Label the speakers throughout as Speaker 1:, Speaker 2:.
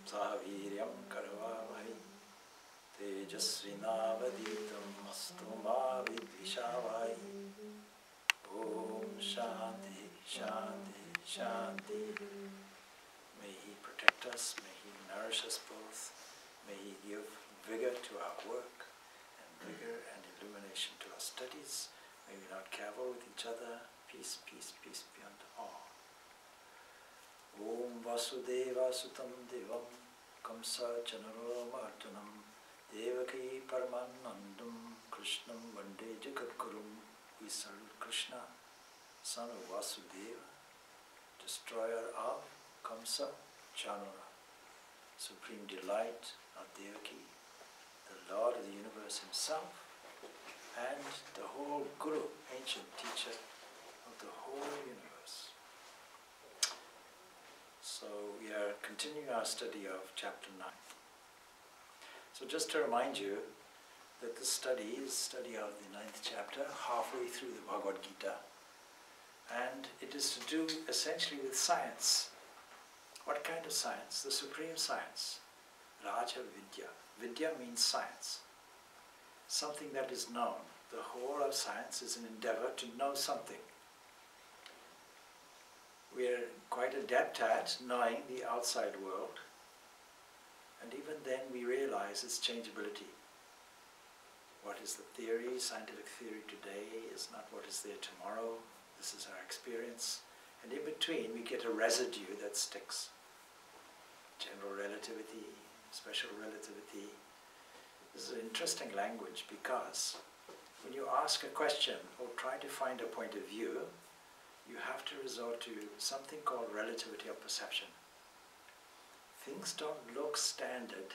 Speaker 1: sahaviryam karavamahi tejasvinavaditam astu ma vidvishavai. Om Shanti, Shanti, Shanti. May He protect us, may He nourish us both, may He give vigor to our work and vigor and illumination to our studies. May we not cavil with each other. Peace, peace, peace beyond all. Om Vasudeva Sutam Devam Kamsa Chanaro Martanam Devaki Paramanandam Krishnam Vande Jagadgurum. We salute Krishna, son of Vasudeva, destroyer of Kamsa Chanara, supreme delight of Devaki, the Lord of the universe himself, and the whole Guru, ancient teacher of the whole universe. So we are continuing our study of chapter 9. So just to remind you that this study is study of the 9th chapter, halfway through the Bhagavad Gita, and it is to do essentially with science. What kind of science? The supreme science, Raja Vidya. Vidya means science, something that is known. The whole of science is an endeavor to know something. We are quite adept at knowing the outside world, and even then we realize its changeability. What is the theory, scientific theory today is not what is there tomorrow. This is our experience. And in between we get a residue that sticks. General relativity, special relativity. This is an interesting language because when you ask a question or try to find a point of view, you have to resort to something called relativity of perception. Things don't look standard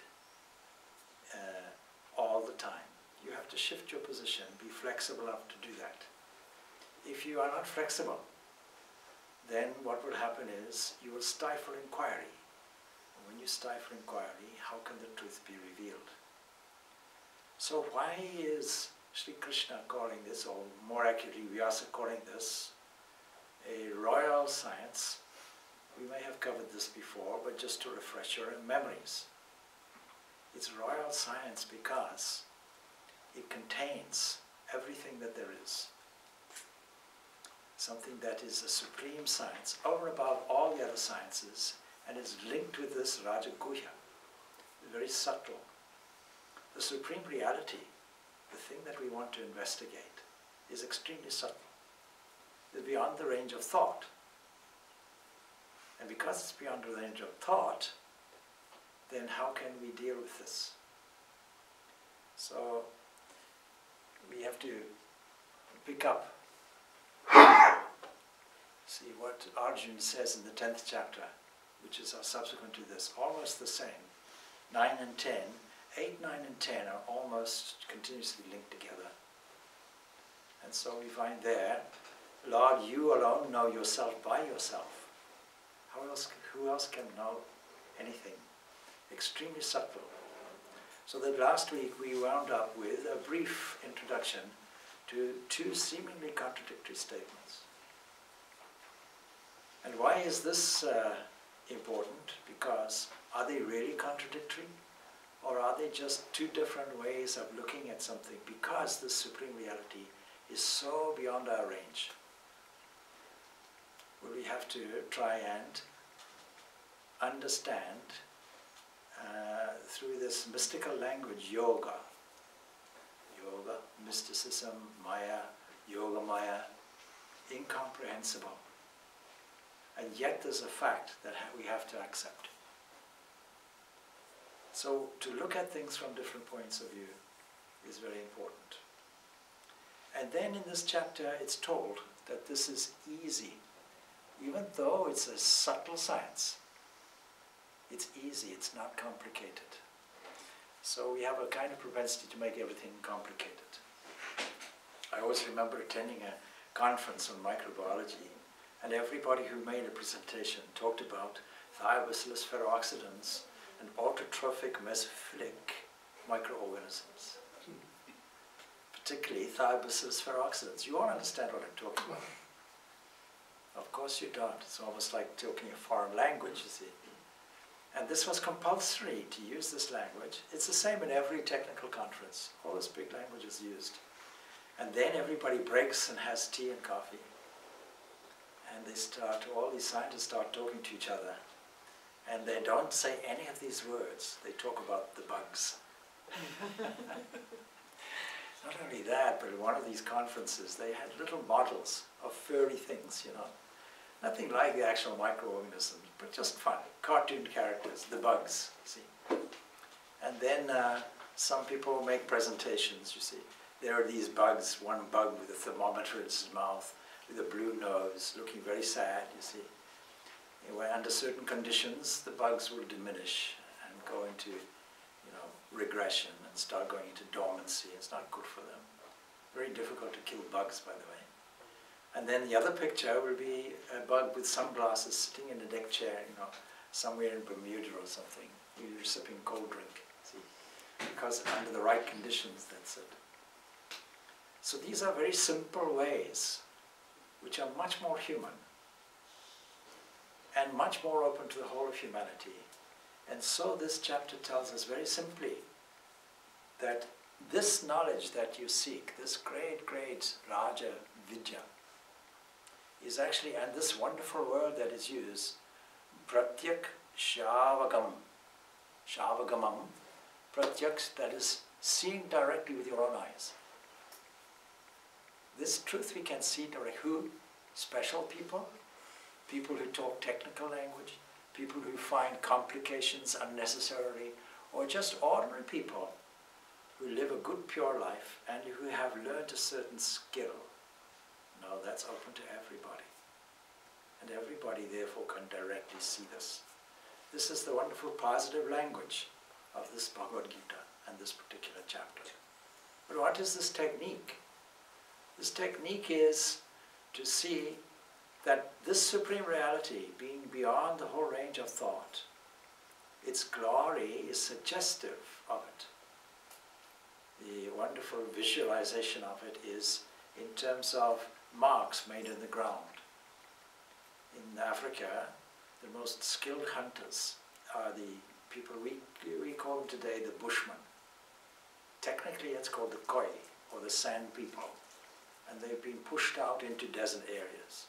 Speaker 1: all the time. You have to shift your position, be flexible enough to do that. If you are not flexible, then what will happen is you will stifle inquiry. And when you stifle inquiry, how can the truth be revealed? So why is Sri Krishna calling this, or more accurately Vyasa calling this, a royal science? We may have covered this before, but just to refresh your memories. It's royal science because it contains everything that there is. Something that is a supreme science, over and above all the other sciences, and is linked with this Raja Guhya, very subtle. The supreme reality, the thing that we want to investigate, is extremely subtle. It's beyond the range of thought. And because it's beyond the range of thought, then how can we deal with this? So we have to pick up, see what Arjuna says in the 10th chapter, which is subsequent to this, almost the same. 9 and 10, 8, 9 and 10 are almost continuously linked together. And so we find there, Lord, you alone know yourself by yourself. Who else can know anything? Extremely subtle. So that last week we wound up with a brief introduction to two seemingly contradictory statements. And why is this important? Because are they really contradictory? Or are they just two different ways of looking at something? Because this supreme reality is so beyond our range. Well, we have to try and understand through this mystical language, yoga, mysticism, maya, yoga maya, incomprehensible. And yet there's a fact that we have to accept. So to look at things from different points of view is very important. And then in this chapter it's told that this is easy. Even though it's a subtle science, it's easy, it's not complicated. So we have a kind of propensity to make everything complicated. I always remember attending a conference on microbiology, and everybody who made a presentation talked about thiobacillus ferrooxidans and autotrophic mesophilic microorganisms. Particularly thiobacillus ferrooxidans. You all understand what I'm talking about. Of course you don't. It's almost like talking a foreign language, you see. And this was compulsory to use this language. It's the same in every technical conference. All this big language is used. And then everybody breaks and has tea and coffee. And all these scientists start talking to each other. And they don't say any of these words. They talk about the bugs. Not only that, but at one of these conferences, they had little models of furry things, you know. Nothing like the actual microorganisms, but just fun. Cartoon characters, the bugs, see. And then some people make presentations, you see. There are these bugs, one bug with a thermometer in his mouth, with a blue nose, looking very sad, you see. Anyway, under certain conditions, the bugs will diminish and go into, you know, regression and start going into dormancy. It's not good for them. Very difficult to kill bugs, by the way. And then the other picture will be a bug with sunglasses sitting in a deck chair, you know, somewhere in Bermuda or something. You're sipping cold drink, see. Because under the right conditions, that's it. So these are very simple ways, which are much more human and much more open to the whole of humanity. And so this chapter tells us very simply that this knowledge that you seek, this great, great Raja Vidya, is actually, and this wonderful word that is used, Pratyak Shavagam, Shavagamam, Pratyak, that is seeing directly with your own eyes. This truth we can see directly. Who? Special people, people who talk technical language, people who find complications unnecessarily, or just ordinary people who live a good, pure life and who have learned a certain skill. No, that's open to everybody. And everybody, therefore, can directly see this. This is the wonderful positive language of this Bhagavad Gita and this particular chapter. But what is this technique? This technique is to see that this Supreme Reality, being beyond the whole range of thought, its glory is suggestive of it. The wonderful visualization of it is in terms of marks made in the ground. In Africa, the most skilled hunters are the people we call them today the Bushmen. Technically it's called the Khoi, or the sand people. And they've been pushed out into desert areas.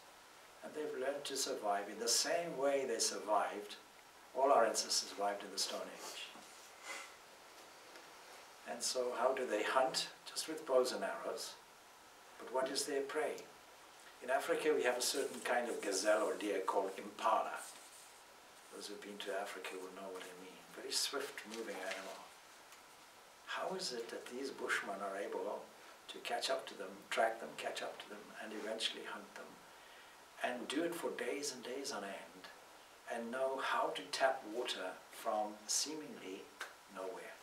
Speaker 1: And they've learned to survive in the same way they survived. All our ancestors survived in the Stone Age. And so how do they hunt? Just with bows and arrows. But what is their prey? In Africa we have a certain kind of gazelle or deer called impala. Those who've been to Africa will know what I mean. Very swift moving animal. How is it that these Bushmen are able to catch up to them, track them, catch up to them, and eventually hunt them, and do it for days and days on end, and know how to tap water from seemingly nowhere?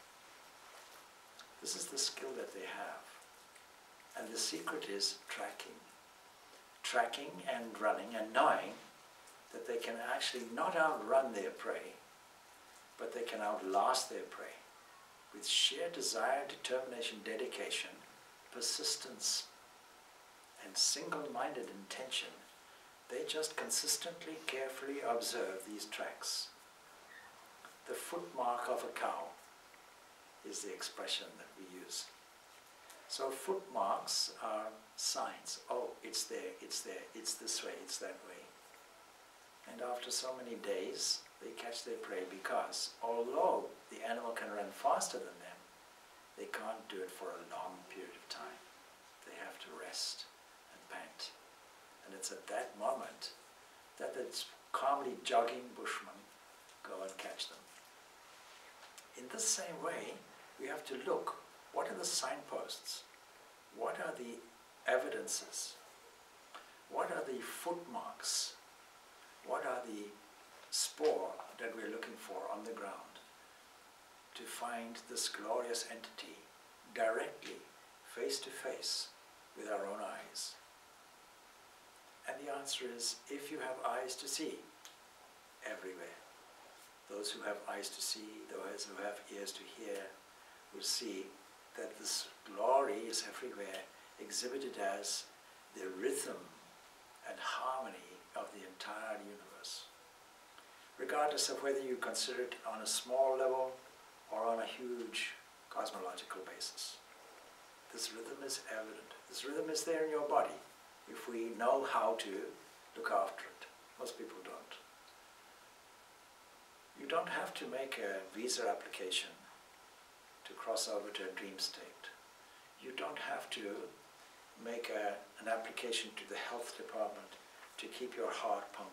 Speaker 1: This is the skill that they have. And the secret is tracking. Tracking and running and knowing that they can actually not outrun their prey, but they can outlast their prey. With sheer desire, determination, dedication, persistence, and single-minded intention, they just consistently, carefully observe these tracks. The footmark of a cow is the expression that we use. So footmarks are signs. Oh, it's there, it's this way, it's that way. And after so many days, they catch their prey because although the animal can run faster than them, they can't do it for a long period of time. They have to rest and pant. And it's at that moment that the calmly jogging bushmen go and catch them. In the same way, we have to look, what are the signposts? What are the evidences? What are the footmarks? What are the spoor that we're looking for on the ground to find this glorious entity directly, face to face, with our own eyes? And the answer is, if you have eyes to see, everywhere. Those who have eyes to see, those who have ears to hear, will see that this glory is everywhere, exhibited as the rhythm and harmony of the entire universe. Regardless regardless of whether you consider it on a small level or on a huge cosmological basis. This rhythm is evident. This rhythm is there in your body if we know how to look after it. Most people don't. You don't have to make a visa application to cross over to a dream state. You don't have to make an application to the health department to keep your heart pumping.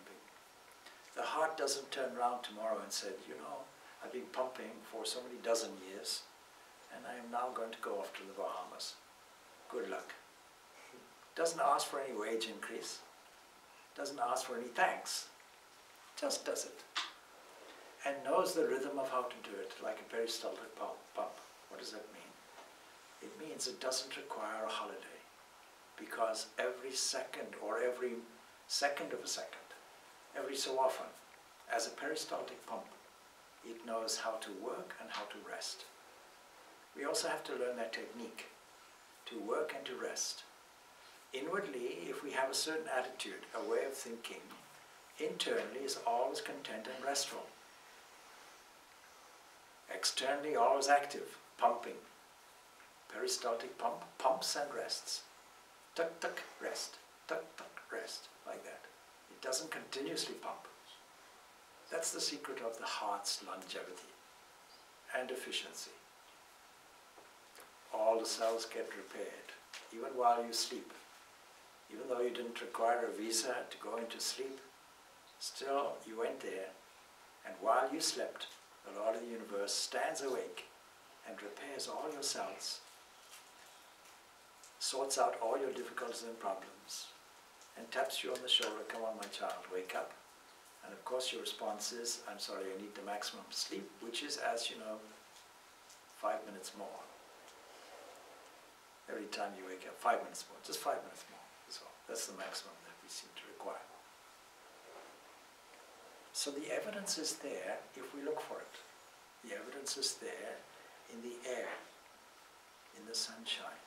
Speaker 1: The heart doesn't turn around tomorrow and say, you know, I've been pumping for so many dozen years and I am now going to go off to the Bahamas. Good luck. Doesn't ask for any wage increase. Doesn't ask for any thanks. Just does it. And knows the rhythm of how to do it, like a peristaltic pump. What does that mean? It means it doesn't require a holiday, because every second or every second of a second, every so often, as a peristaltic pump, it knows how to work and how to rest. We also have to learn that technique, to work and to rest. Inwardly, if we have a certain attitude, a way of thinking, internally is always content and restful. Externally, always active, pumping. Peristaltic pump, pumps and rests. Tuck, tuck, rest. Tuck, tuck, rest. Like that. It doesn't continuously pump. That's the secret of the heart's longevity and efficiency. All the cells get repaired, even while you sleep. Even though you didn't require a visa to go into sleep, still you went there, and while you slept, the Lord of the universe stands awake and repairs all your cells, sorts out all your difficulties and problems, and taps you on the shoulder, come on my child, wake up. And of course your response is, I'm sorry, I need the maximum sleep, which is, as you know, 5 minutes more. Every time you wake up, 5 minutes more, just 5 minutes more. So that's the maximum that we seem to require. So the evidence is there if we look for it. The evidence is there in the air, in the sunshine,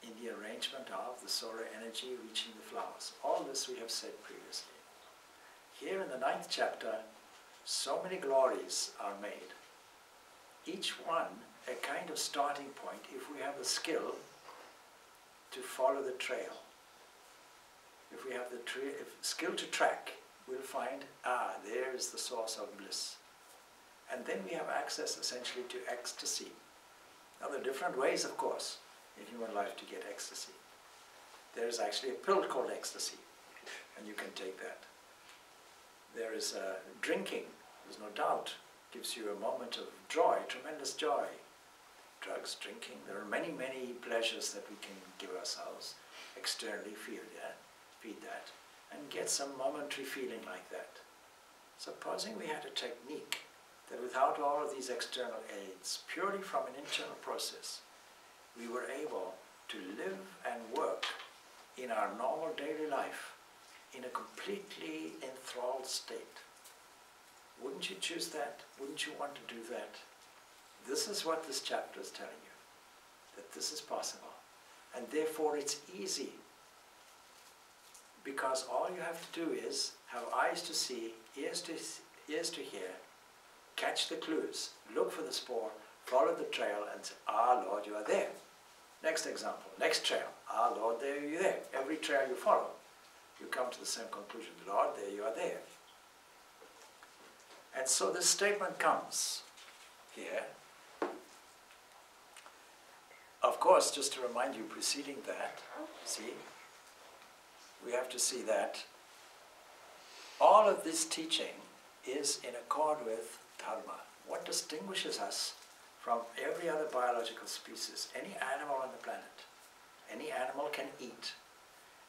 Speaker 1: in the arrangement of the solar energy reaching the flowers. All this we have said previously. Here in the 9th chapter, so many glories are made. Each one a kind of starting point if we have the skill to follow the trail. If we have the skill to track, we'll find, there is the source of bliss. And then we have access essentially to ecstasy. Now there are different ways, of course, in human life to get ecstasy. There is actually a pill called ecstasy, and you can take that. There is drinking, there's no doubt, gives you a moment of joy, tremendous joy. Drugs, drinking, there are many, many pleasures that we can give ourselves, externally feed that, and get some momentary feeling like that. Supposing we had a technique that without all of these external aids, purely from an internal process, we were able to live and work in our normal daily life in a completely enthralled state. Wouldn't you choose that? Wouldn't you want to do that? This is what this chapter is telling you, that this is possible. And therefore it's easy, because all you have to do is have eyes to see, ears to hear, catch the clues, look for the spoor, follow the trail, and say, Lord, you are there. Next example, next trail, Lord, there you are there. Every trail you follow, you come to the same conclusion, Lord, there you are there. And so this statement comes here. Of course, just to remind you, preceding that, see, we have to see that all of this teaching is in accord with Dharma. What distinguishes us from every other biological species? Any animal on the planet. Any animal can eat.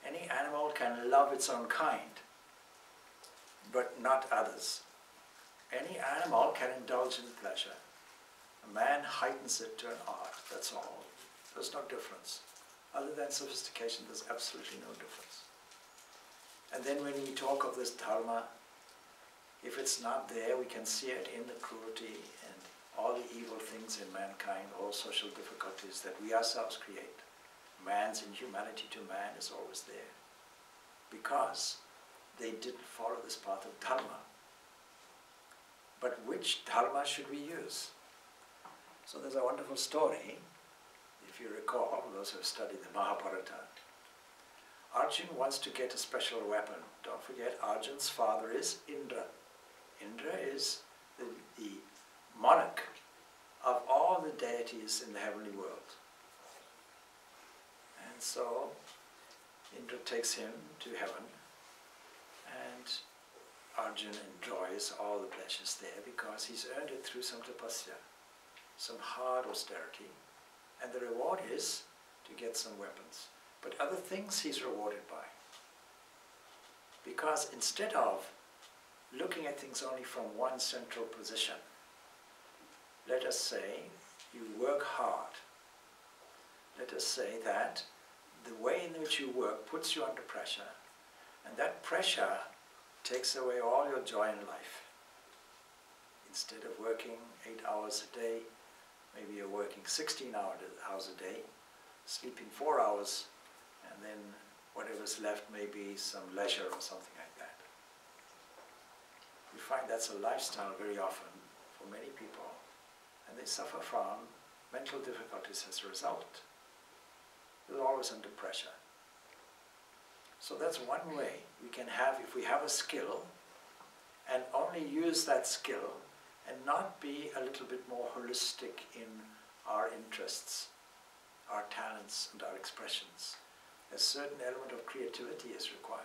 Speaker 1: Any animal can love its own kind, but not others. Any animal can indulge in pleasure. A man heightens it to an art, that's all. There's no difference. Other than sophistication, there's absolutely no difference. And then when we talk of this dharma, if it's not there, we can see it in the cruelty and all the evil things in mankind, all social difficulties that we ourselves create. Man's inhumanity to man is always there, because they didn't follow this path of dharma. but which dharma should we use? So there's a wonderful story, if you recall, those who have studied the Mahabharata. Arjun wants to get a special weapon. Don't forget, Arjun's father is Indra. Indra is the monarch of all the deities in the heavenly world. And so Indra takes him to heaven, and Arjun enjoys all the pleasures there because he's earned it through some tapasya, some hard austerity, and the reward is to get some weapons. But other things he's rewarded by. Because instead of looking at things only from one central position, let us say you work hard. Let us say that the way in which you work puts you under pressure, and that pressure takes away all your joy in life. Instead of working 8 hours a day, maybe you're working 16 hours a day, sleeping 4 hours, and then whatever's left may be some leisure or something like that. We find that's a lifestyle very often for many people, and they suffer from mental difficulties as a result. They're always under pressure. So that's one way we can have, if we have a skill, and only use that skill and not be a little bit more holistic in our interests, our talents and our expressions. A certain element of creativity is required.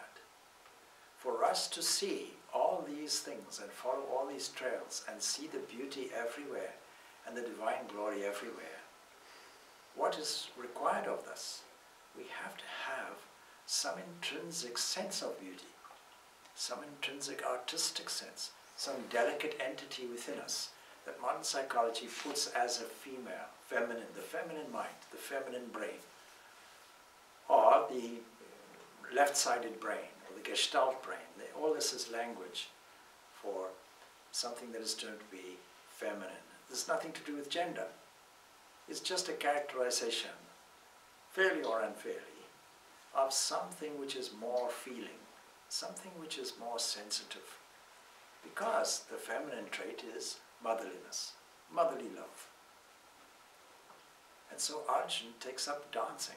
Speaker 1: For us to see all these things and follow all these trails and see the beauty everywhere and the divine glory everywhere, what is required of us? We have to have some intrinsic sense of beauty, some intrinsic artistic sense, some delicate entity within us that modern psychology puts as a female, feminine, the feminine mind, the feminine brain, or the left-sided brain, or the gestalt brain. All this is language for something that is termed to be feminine. There's nothing to do with gender. It's just a characterization, fairly or unfairly, of something which is more feeling, something which is more sensitive. Because the feminine trait is motherliness, motherly love. And so Arjun takes up dancing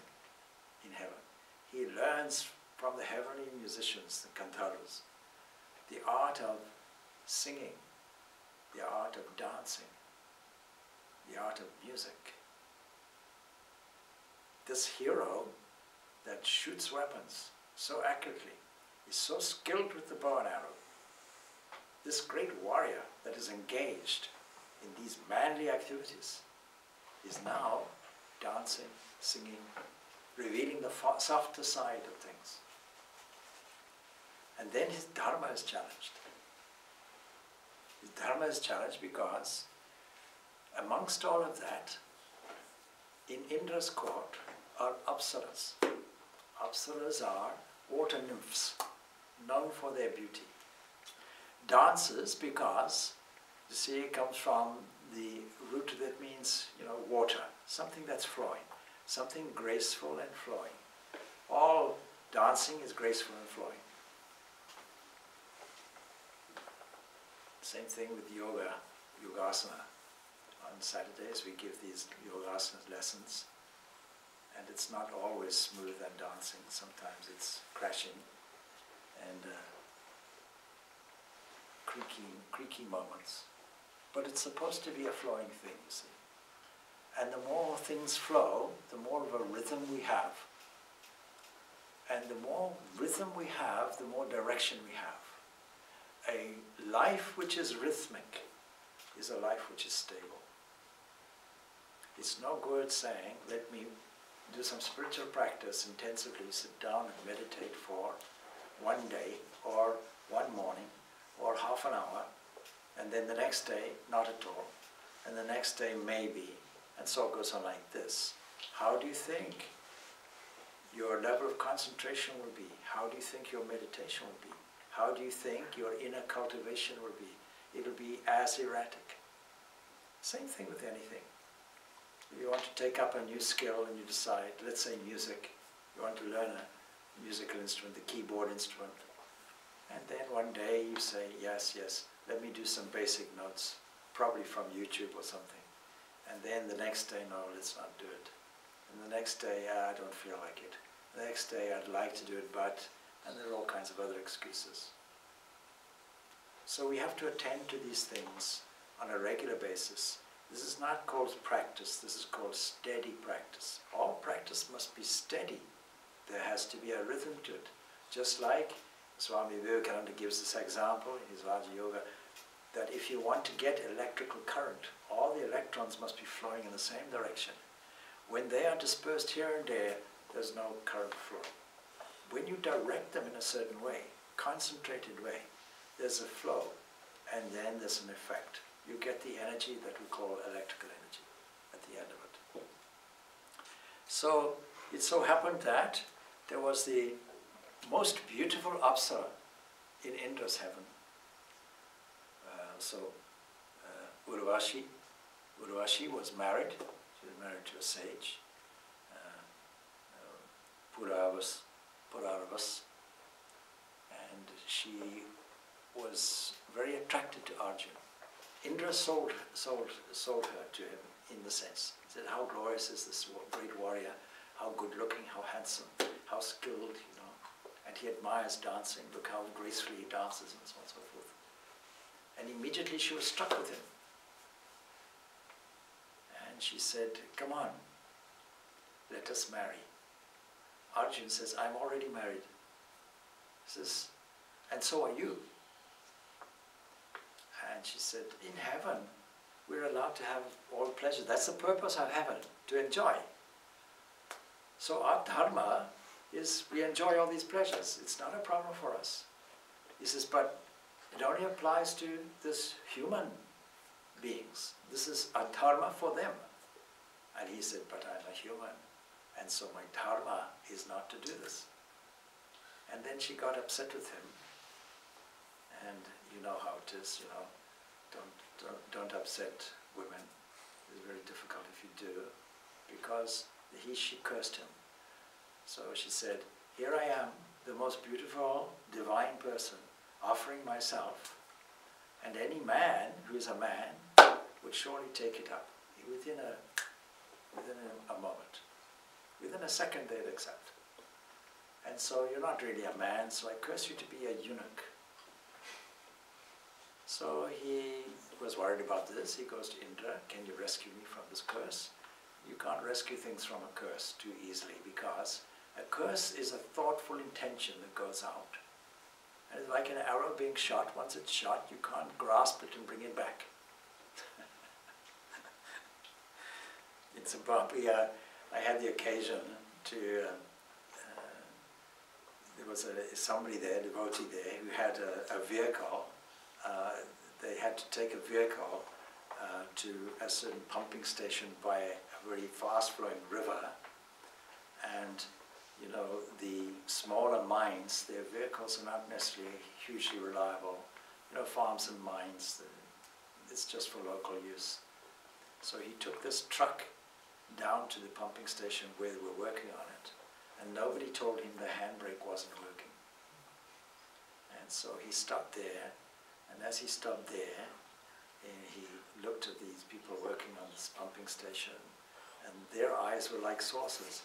Speaker 1: in heaven. He learns from the heavenly musicians, the Gandharvas, the art of singing, the art of dancing, the art of music. This hero that shoots weapons so accurately, is so skilled with the bow and arrow, this great warrior that is engaged in these manly activities is now dancing, singing, revealing the softer side of things. And then his dharma is challenged. His dharma is challenged because amongst all of that, in Indra's court are apsaras. Apsaras are water nymphs, known for their beauty. Dancers because, you see, it comes from the root that means, water, something that's flowing, something graceful and flowing. All dancing is graceful and flowing. Same thing with yoga, yogasana. On Saturdays we give these yogasana lessons, and it's not always smooth and dancing. Sometimes it's crashing and creaky moments. But it's supposed to be a flowing thing, you see. And the more things flow, the more of a rhythm we have. And the more rhythm we have, the more direction we have. A life which is rhythmic is a life which is stable. It's no good saying, let me do some spiritual practice intensively, sit down and meditate for one day or one morning or half an hour, and then the next day, not at all, and the next day maybe, and so it goes on like this. How do you think your level of concentration will be? How do you think your meditation will be? How do you think your inner cultivation will be? It will be as erratic. Same thing with anything. If you want to take up a new skill and you decide, let's say music, you want to learn a musical instrument, the keyboard instrument, And then one day you say, yes, yes, let me do some basic notes, probably from YouTube or something. And then the next day, no, let's not do it. And the next day, I don't feel like it. The next day, I'd like to do it, but, and there are all kinds of other excuses. So we have to attend to these things on a regular basis. This is not called practice, this is called steady practice. All practice must be steady. There has to be a rhythm to it. Just like Swami Vivekananda gives this example in his Raja Yoga, that if you want to get electrical current, all the electrons must be flowing in the same direction. When they are dispersed here and there, there's no current flow. When you direct them in a certain way, concentrated way, there's a flow, and then there's an effect. You get the energy that we call electrical energy at the end of it. So it so happened that there was the most beautiful Apsara in Indra's heaven. Urvashi was married. She was married to a sage, Puravas, and she was very attracted to Arjuna. Indra sold her to him in the sense. He said, how glorious is this great warrior, how good looking, how handsome, how skilled, you know. And he admires dancing, look how gracefully he dances and so on and so forth. And immediately she was struck with him. And she said, come on, let us marry. Arjuna says, I'm already married. He says, and so are you. And she said, in heaven, we're allowed to have all pleasure. That's the purpose of heaven, to enjoy. So our dharma is we enjoy all these pleasures. It's not a problem for us. He says, but it only applies to this human beings. This is a dharma for them. And he said, but I'm a human, and so my dharma is not to do this. And then she got upset with him. And you know how it is, you know, don't upset women. It's very difficult if you do, because she cursed him. So she said, here I am, the most beautiful, divine person, offering myself, and any man who is a man would surely take it up within a moment. Within a second they'd accept. And so you're not really a man, so I curse you to be a eunuch. So he was worried about this. He goes to Indra, can you rescue me from this curse? You can't rescue things from a curse too easily, because a curse is a thoughtful intention that goes out. And it's like an arrow being shot. Once it's shot, you can't grasp it and bring it back. In Zimbabwe, I had the occasion to, there was somebody there, a devotee there, who had a vehicle. They had to take a vehicle to a certain pumping station by a very fast-flowing river. And you know, the smaller mines, their vehicles are not necessarily hugely reliable. You know, farms and mines, it's just for local use. So he took this truck down to the pumping station where they were working on it, and nobody told him the handbrake wasn't working. And so he stopped there, and as he stopped there, he looked at these people working on this pumping station, and their eyes were like saucers.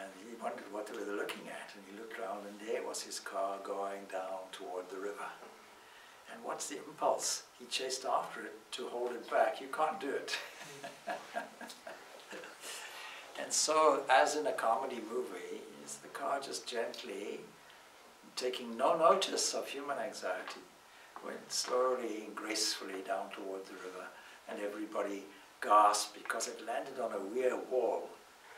Speaker 1: And he wondered what they were looking at, and he looked around, and there was his car going down toward the river. And what's the impulse? He chased after it to hold it back. You can't do it. And so, as in a comedy movie, is the car just gently, taking no notice of human anxiety, went slowly and gracefully down toward the river, and everybody gasped because it landed on a weir wall.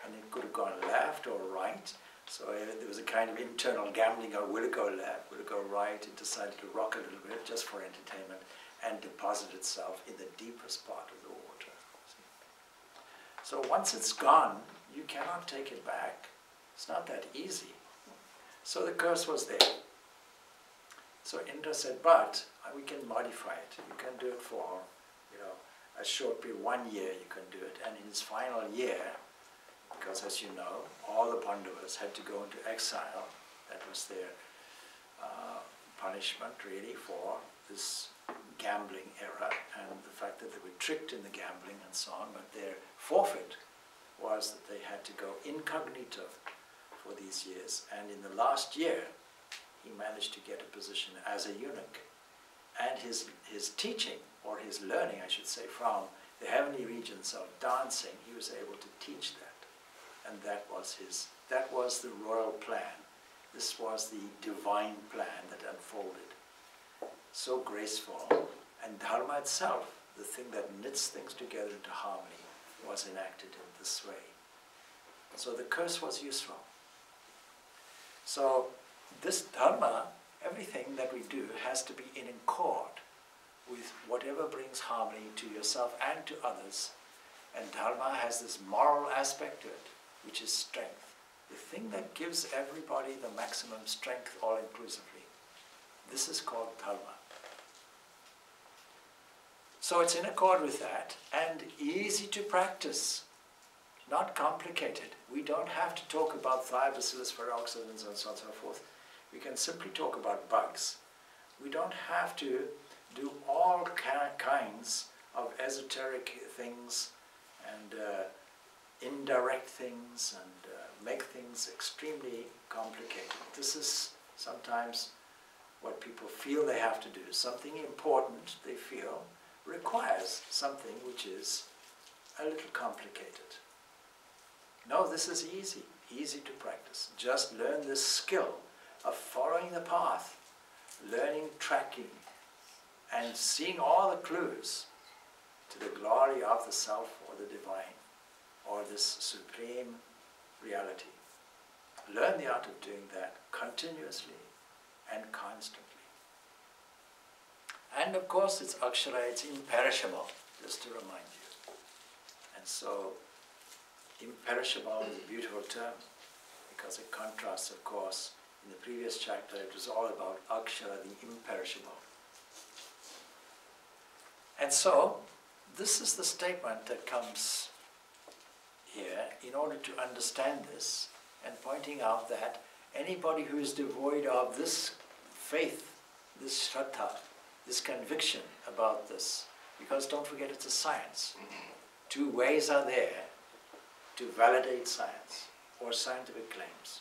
Speaker 1: And it could have gone left or right, so there was a kind of internal gambling, or will it go left, will it go right? It decided to rock a little bit just for entertainment and deposit itself in the deepest part of the water. See? So once it's gone, you cannot take it back. It's not that easy. So the curse was there. So Indra said, but we can modify it. You can do it for, you know, a short period, 1 year you can do it, and in its final year, because as you know, all the Pandavas had to go into exile. That was their punishment really for this gambling era and the fact that they were tricked in the gambling and so on, but their forfeit was that they had to go incognito for these years. And in the last year, he managed to get a position as a eunuch. And his teaching, or his learning, I should say, from the heavenly regions of dancing, he was able to teach that. And that was the royal plan. This was the divine plan that unfolded. So graceful. And Dharma itself, the thing that knits things together into harmony, was enacted in this way. So the curse was useful. So this Dharma, everything that we do has to be in accord with whatever brings harmony to yourself and to others. And Dharma has this moral aspect to it, which is strength. The thing that gives everybody the maximum strength all-inclusively. This is called Dharma. So it's in accord with that and easy to practice, not complicated. We don't have to talk about thiobacillus peroxidans and so on and so forth. We can simply talk about bugs. We don't have to do all kinds of esoteric things and indirect things and make things extremely complicated. This is sometimes what people feel they have to do. Something important, they feel, requires something which is a little complicated. No, this is easy to practice. Just learn this skill of following the path, learning tracking, and seeing all the clues to the glory of the self or the divine, or this supreme reality. Learn the art of doing that continuously and constantly. And of course it's Akshara, it's imperishable, just to remind you. And so, imperishable is a beautiful term, because it contrasts, of course, in the previous chapter it was all about Akshara, the imperishable. And so, this is the statement that comes here in order to understand this, and pointing out that anybody who is devoid of this faith, this shraddha, this conviction about this, because don't forget it's a science. Two ways are there to validate science or scientific claims.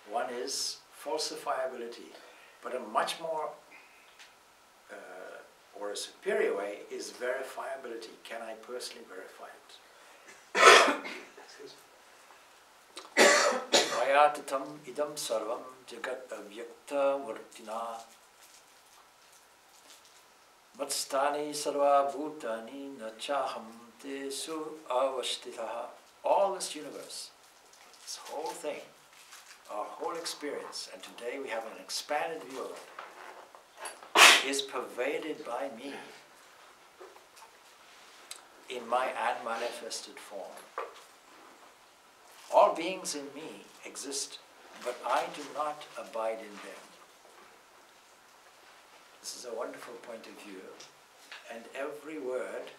Speaker 1: One is falsifiability, but a much more or a superior way is verifiability. Can I personally verify it? Ayatatam idam sarvam jagat avyakta vartina matstani sarva bhutani nachaham tesu avashtitaha. All this universe, this whole thing, our whole experience, and today we have an expanded view of it, is pervaded by me in my unmanifested form. All beings in me exist, but I do not abide in them. This is a wonderful point of view, and every word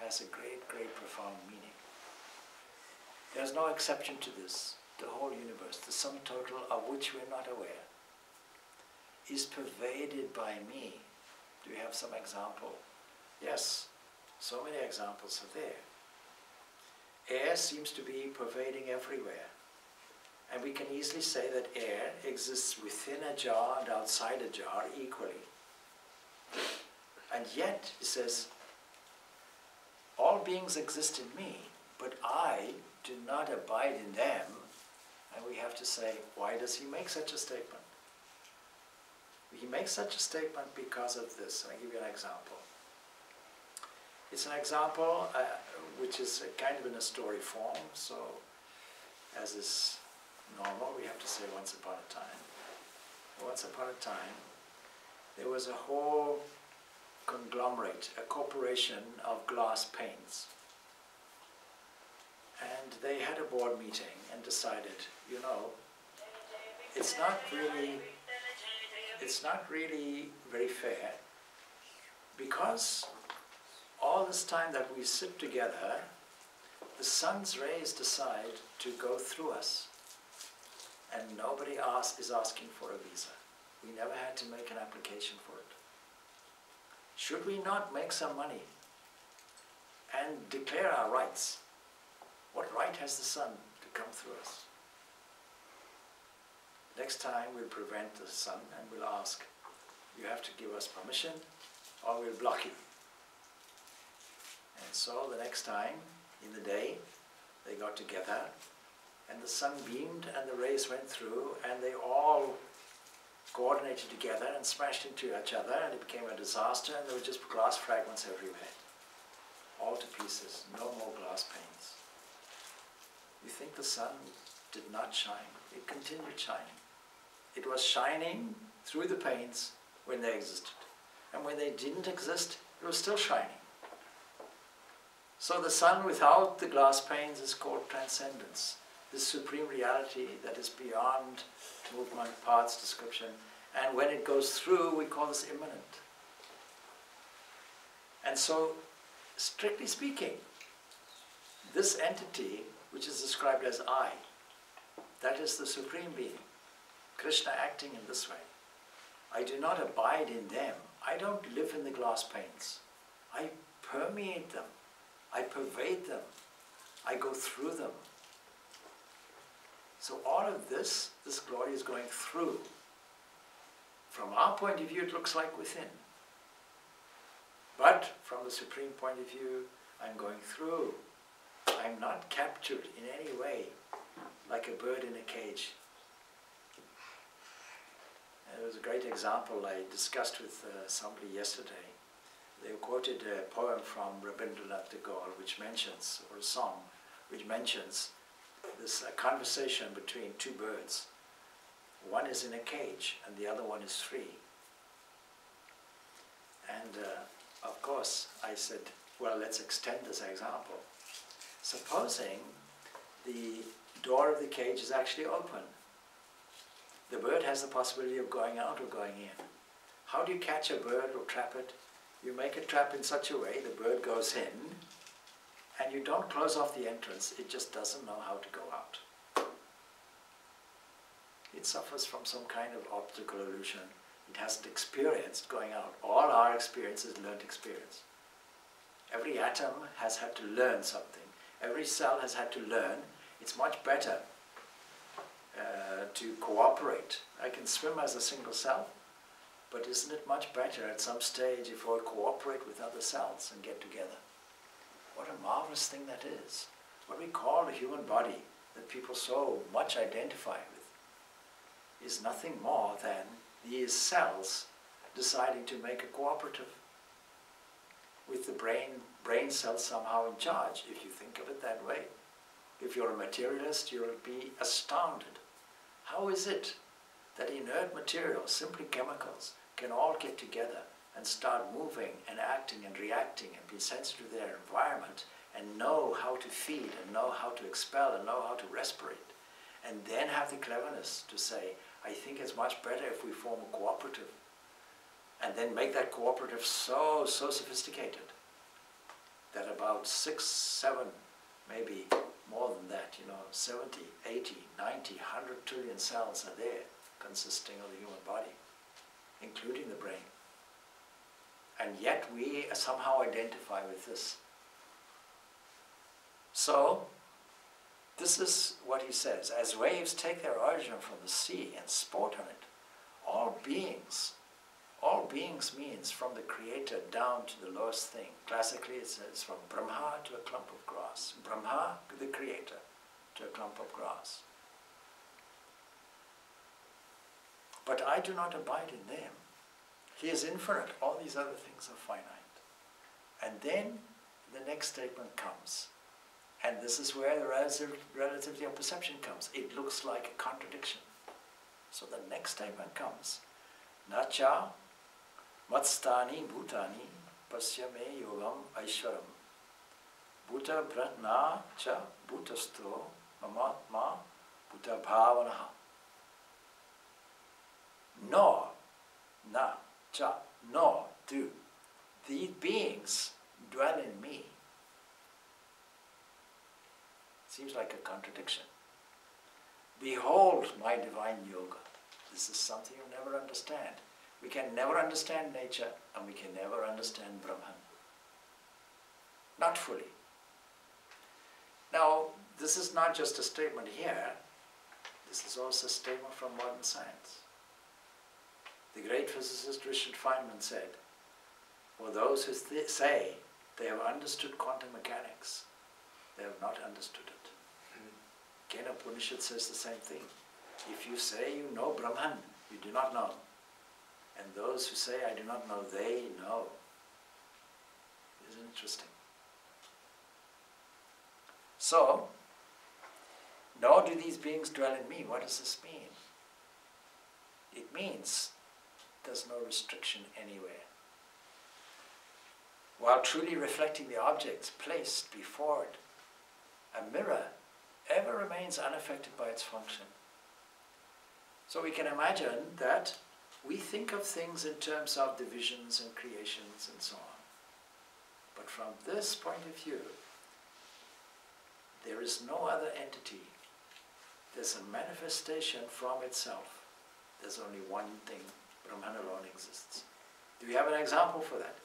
Speaker 1: has a great, great profound meaning. There's no exception to this. The whole universe, the sum total of which we're not aware, is pervaded by me. Do we have some example? Yes, so many examples are there. Air seems to be pervading everywhere. And we can easily say that air exists within a jar and outside a jar equally. And yet, it says, all beings exist in me, but I do not abide in them. And we have to say, why does he make such a statement? He makes such a statement because of this. I'll give you an example. It's an example which is kind of in a story form, so as is normal, we have to say once upon a time. Once upon a time, there was a whole conglomerate, a corporation of glass panes. And they had a board meeting and decided, you know, it's not really very fair, because all this time that we sit together, the sun's rays decide to go through us, and nobody is asking for a visa. We never had to make an application for it. Should we not make some money and declare our rights? What right has the sun to come through us? Next time we'll prevent the sun and we'll ask, you have to give us permission or we'll block you. And so the next time, in the day, they got together and the sun beamed and the rays went through and they all coordinated together and smashed into each other, and it became a disaster, and there were just glass fragments everywhere. All to pieces, no more glass panes. You think the sun did not shine? It continued shining. It was shining through the panes when they existed. And when they didn't exist, it was still shining. So the sun without the glass panes is called transcendence. This supreme reality that is beyond movement, parts, description. And when it goes through, we call this immanent. And so, strictly speaking, this entity, which is described as I, that is the Supreme Being, Krishna acting in this way. I do not abide in them. I don't live in the glass panes. I permeate them. I pervade them. I go through them. So all of this glory is going through. From our point of view, it looks like within. But from the Supreme point of view, I'm going through. I'm not captured in any way, like a bird in a cage. And it was a great example I discussed with somebody yesterday. They quoted a poem from Rabindranath Tagore, which mentions, or a song, which mentions this conversation between two birds. One is in a cage and the other one is free. And of course I said, well, let's extend this example. Supposing the door of the cage is actually open. The bird has the possibility of going out or going in. How do you catch a bird or trap it? You make a trap in such a way the bird goes in, and you don't close off the entrance, it just doesn't know how to go out. It suffers from some kind of optical illusion. It hasn't experienced going out. All our experience is learned experience. Every atom has had to learn something. Every cell has had to learn. It's much better to cooperate. I can swim as a single cell, but isn't it much better at some stage if we cooperate with other cells and get together? What a marvelous thing that is. What we call the human body, that people so much identify with, is nothing more than these cells deciding to make a cooperative with the brain cells somehow in charge, if you think of it that way. If you're a materialist, you'll be astounded. How is it that inert materials, simply chemicals, can all get together and start moving and acting and reacting and be sensitive to their environment and know how to feed and know how to expel and know how to respirate, and then have the cleverness to say, I think it's much better if we form a cooperative, and then make that cooperative so sophisticated that about 6, 7, maybe more than that, 70, 80, 90, 100 trillion cells are there consisting of the human body, including the brain. And yet we somehow identify with this. So, this is what he says. As waves take their origin from the sea and sport on it, all beings means from the creator down to the lowest thing. Classically it says from Brahma to a clump of grass. Brahma, the creator, to a clump of grass. But I do not abide in them. He is infinite. All these other things are finite. And then the next statement comes. And this is where the relativity of perception comes. It looks like a contradiction. So the next statement comes. Nacha matstani bhutani pasyame yogam aishwaram. Bhuta pratna cha bhutasto mamatma bhuta bhavanaha. Nor, na, cha, nor do these beings dwell in me. Seems like a contradiction. Behold my divine yoga. This is something you never understand. We can never understand nature, and we can never understand Brahman. Not fully. Now, this is not just a statement here, this is also a statement from modern science. The great physicist Richard Feynman said, for those who say they have understood quantum mechanics, they have not understood it. Kena Upanishad says the same thing. If you say you know Brahman, you do not know. And those who say I do not know, they know. Isn't it interesting? So, nor do these beings dwell in me. What does this mean? It means there's no restriction anywhere. While truly reflecting the objects placed before it, a mirror ever remains unaffected by its function. So we can imagine that we think of things in terms of divisions and creations and so on. But from this point of view, there is no other entity. There's a manifestation from itself. There's only one thing. Brahman alone exists. Do we have an example for that?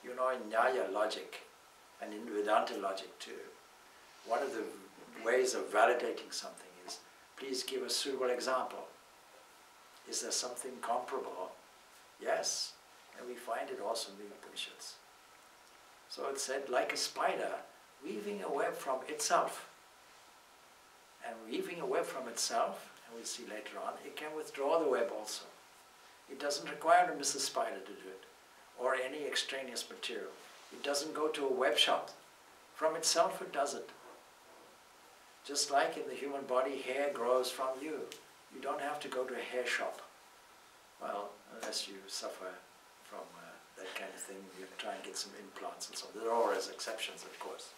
Speaker 1: You know, in Nyaya logic and in Vedanta logic too, one of the ways of validating something is, please give a suitable example. Is there something comparable? Yes, and we find it also in the Upanishads. So it said, like a spider weaving a web from itself. And weaving a web from itself, and we'll see later on, it can withdraw the web also. It doesn't require a Mrs. Spider to do it, or any extraneous material. It doesn't go to a web shop. From itself it does it. Just like in the human body, hair grows from you. You don't have to go to a hair shop. Well, unless you suffer from that kind of thing, you try and get some implants and so on. There are always exceptions, of course.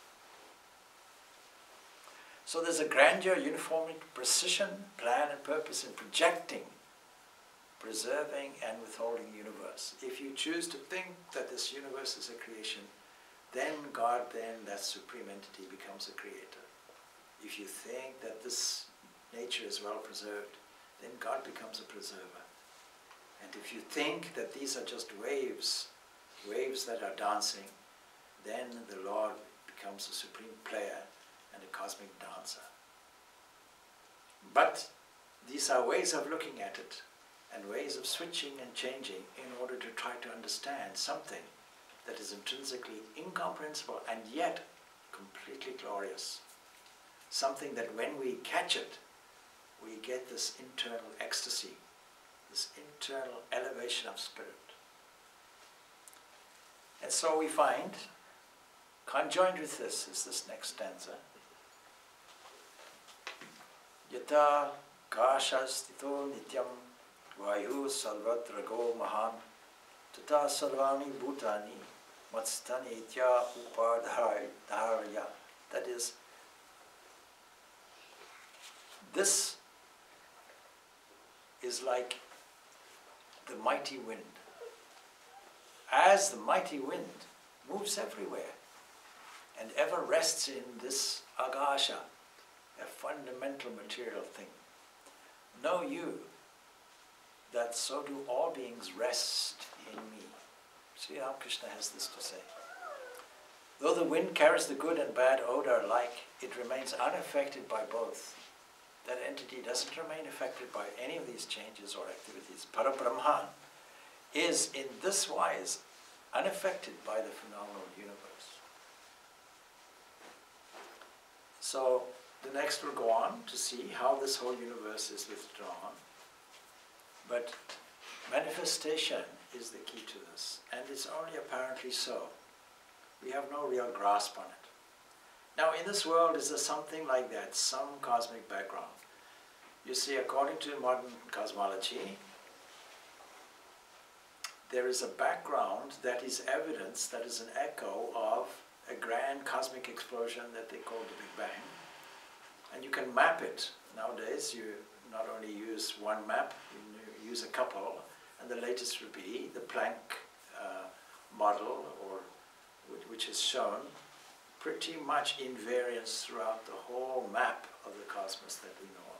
Speaker 1: So there's a grandeur, uniformity, precision, plan and purpose in projecting, preserving and withholding the universe. If you choose to think that this universe is a creation, then God, that supreme entity, becomes a creator. If you think that this nature is well preserved, then God becomes a preserver. And if you think that these are just waves, waves that are dancing, then the Lord becomes a supreme player and a cosmic dancer. But these are ways of looking at it and ways of switching and changing in order to try to understand something that is intrinsically incomprehensible and yet completely glorious. Something that when we catch it, we get this internal ecstasy, this internal elevation of spirit. And so we find, conjoined with this is this next stanza. Yata kasha stito nityam vayu sarvatra go mahan tata sarvani bhutani matstani itya upadharya. That is, this is like the mighty wind. As the mighty wind moves everywhere and ever rests in this agasha, a fundamental material thing, know you that so do all beings rest in me. Sri Ramakrishna has this to say. Though the wind carries the good and bad odor alike, it remains unaffected by both. That entity doesn't remain affected by any of these changes or activities. Parabrahman is in this wise unaffected by the phenomenal universe. So the next will go on to see how this whole universe is withdrawn. But manifestation is the key to this, and it's only apparently so. We have no real grasp on it. Now in this world, is there something like that, some cosmic background? You see, according to modern cosmology, there is a background that is evidence, that is an echo of a grand cosmic explosion that they call the Big Bang. And you can map it. Nowadays, you not only use one map, you use a couple, and the latest would be the Planck model, or which has shown pretty much invariance throughout the whole map of the cosmos that we know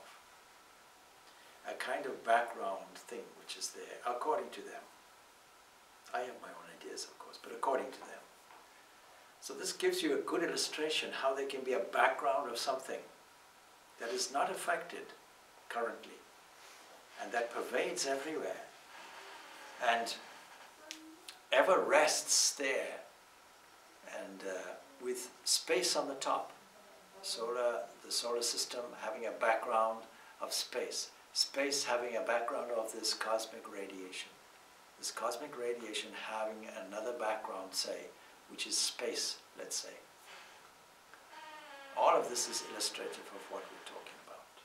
Speaker 1: a kind of background thing which is there, according to them. I have my own ideas, of course, but according to them. So this gives you a good illustration how there can be a background of something that is not affected currently, and that pervades everywhere, and ever rests there, and with space on the top. The solar system having a background of space. Space having a background of this cosmic radiation. This cosmic radiation having another background, say, which is space, let's say. All of this is illustrative of what we're talking about.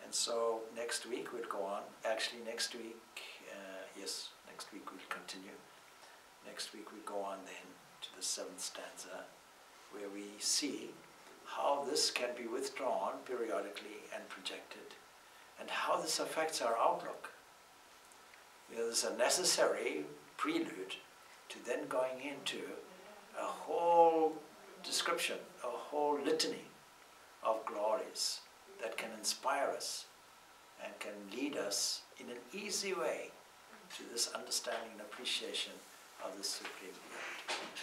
Speaker 1: And so next week we'll go on. Actually next week, yes, next week we'll continue. Next week we go on then to the 7th stanza, where we see how this can be withdrawn periodically and projected, and how this affects our outlook. You know, this is a necessary prelude to then going into a whole description, a whole litany of glories that can inspire us and can lead us in an easy way to this understanding and appreciation of the Supreme Being.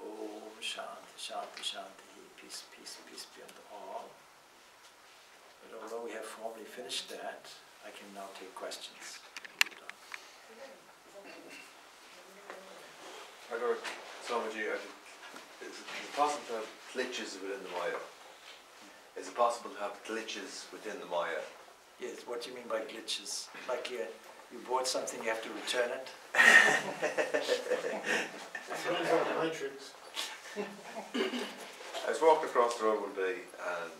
Speaker 1: Om Shanti, Shanti, Shanti. Peace, peace, peace be unto all. But although we have formally finished that, I can now take questions.
Speaker 2: My Lord, Swamiji, is it possible to have glitches within the Maya? Is it possible to have glitches within the Maya?
Speaker 1: Yes, what do you mean by glitches? Like you bought something, you have to return it?
Speaker 2: I was walking across the road one day and,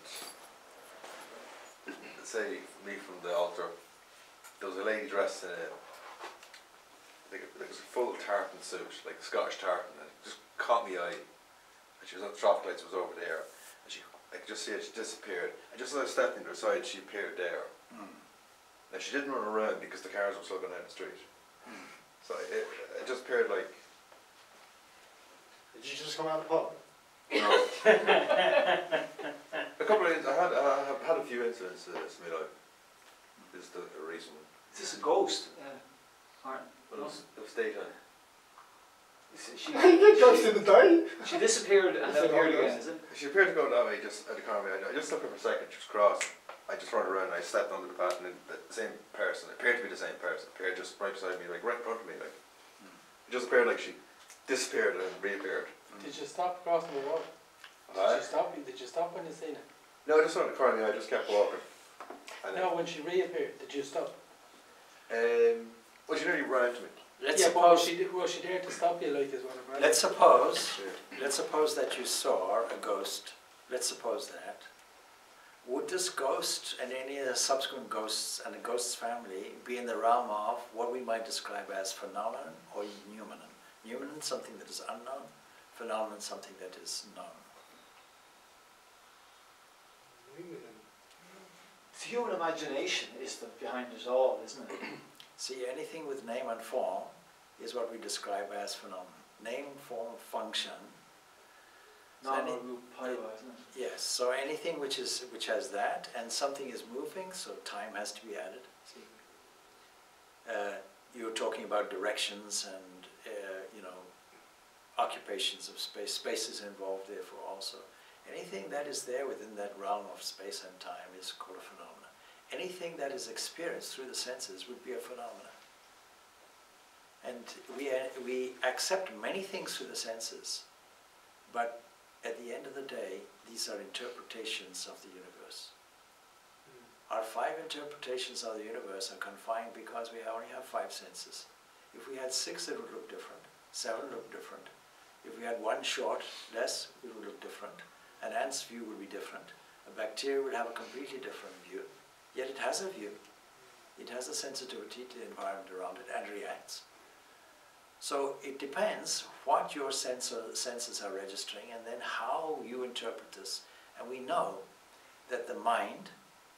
Speaker 2: say, me from the altar, there was a lady dressed in like it was a full tartan suit, like a Scottish tartan, and it just caught me eye. And she was on the traffic lights, was over there, and I could just see it, she disappeared. And just as I stepped into her side, she appeared there. Now she didn't run around because the cars were still going down the street. So it just appeared like...
Speaker 3: Did you just come out of the pub?
Speaker 2: No. A couple of I have had a few incidents in my life. This is the recent one.
Speaker 4: Is this a ghost?
Speaker 2: Well, it was daytime.
Speaker 4: She
Speaker 3: Ghost in the day?
Speaker 4: She disappeared and then appeared again, is it?
Speaker 2: She appeared to go that way, just at the corner. I just looked at her for a second, she was crossed. I just turned around and I stepped onto the path, and the same person, it appeared to be the same person, appeared just right beside me, like right in front of me. Like it just appeared like she disappeared and then reappeared.
Speaker 5: Did you stop crossing the road? Did you stop when you seen it?
Speaker 2: No, I just went to the corner, I just kept walking. And
Speaker 5: No, when she reappeared, did you stop?
Speaker 2: well, she nearly ran into me.
Speaker 1: Let's
Speaker 5: Yeah,
Speaker 1: suppose,
Speaker 5: but was she there to stop you like as one of her?
Speaker 1: let's suppose that you saw a ghost. Let's suppose that. Would this ghost and any of the subsequent ghosts and the ghost's family be in the realm of what we might describe as phenomenon or noumenon? Noumenon, something that is unknown. Phenomenon, something that is known.
Speaker 4: It's human imagination is behind it all, isn't it?
Speaker 1: See, anything with name and form is what we describe as phenomenon. Name, form, function. So
Speaker 4: isn't it?
Speaker 1: yes, so anything which has that, and something is moving, so time has to be added. See, you're talking about directions and occupations of space. Space is involved, therefore, also. Anything that is there within that realm of space and time is called a phenomenon. Anything that is experienced through the senses would be a phenomenon. And we accept many things through the senses, but at the end of the day, these are interpretations of the universe. Our 5 interpretations of the universe are confined because we only have 5 senses. If we had 6, it would look different. 7 would look different. If we had 1 short, less, it would look different. An ant's view would be different. A bacteria would have a completely different view. Yet it has a view. It has a sensitivity to the environment around it and reacts. So it depends what your senses are registering and then how you interpret this. And we know that the mind,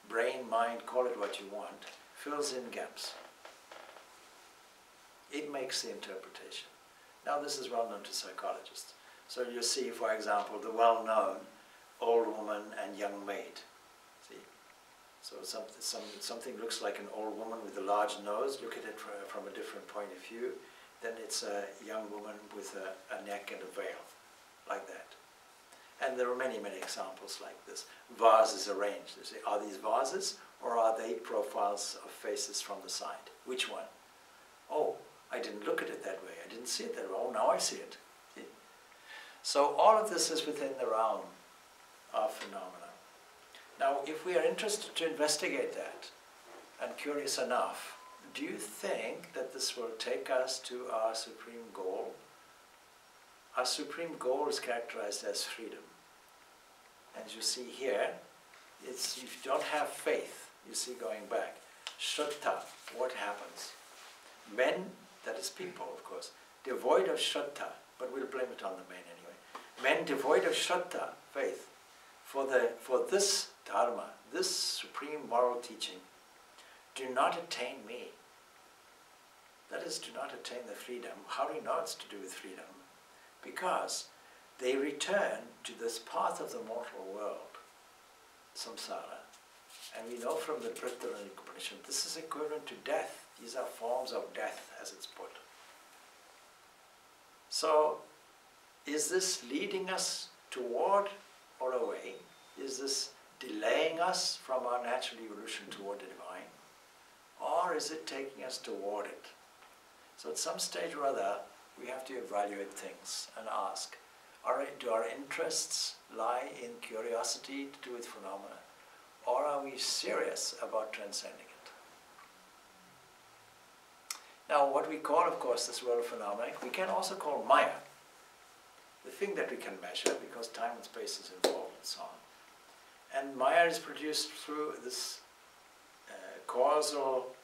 Speaker 1: brain, mind, call it what you want, fills in gaps. It makes the interpretation. Now this is well known to psychologists. So you see, for example, the well-known old woman and young maid. See? So something looks like an old woman with a large nose, look at it from a different point of view, then it's a young woman with a neck and a veil, like that. And there are many, many examples like this. Vases arranged. You say, are these vases or are they profiles of faces from the side? Which one? Oh, I didn't look at it that way. I didn't see it that way. Oh, now I see it. See? So all of this is within the realm of phenomena. Now, if we are interested to investigate that and curious enough, do you think that this will take us to our supreme goal? Our supreme goal is characterized as freedom. As you see here, it's, if you don't have faith, you see going back, Shraddha, what happens? Men, that is people of course, devoid of Shraddha, but we'll blame it on the men anyway. Men devoid of Shraddha, faith, for this dharma, this supreme moral teaching, do not attain me. That is, do not attain the freedom. How do you know it's to do with freedom? Because they return to this path of the mortal world, samsara. And we know from the Brihadaranyaka Upanishad, this is equivalent to death. These are forms of death, as it's put. So, is this leading us toward or away? Is this delaying us from our natural evolution toward the divine? Or is it taking us toward it? So at some stage or other, we have to evaluate things and ask, do our interests lie in curiosity to do with phenomena? Or are we serious about transcending it? Now, what we call, of course, this world of phenomena, we can also call Maya, the thing that we can measure, because time and space is involved and so on. And Maya is produced through this causal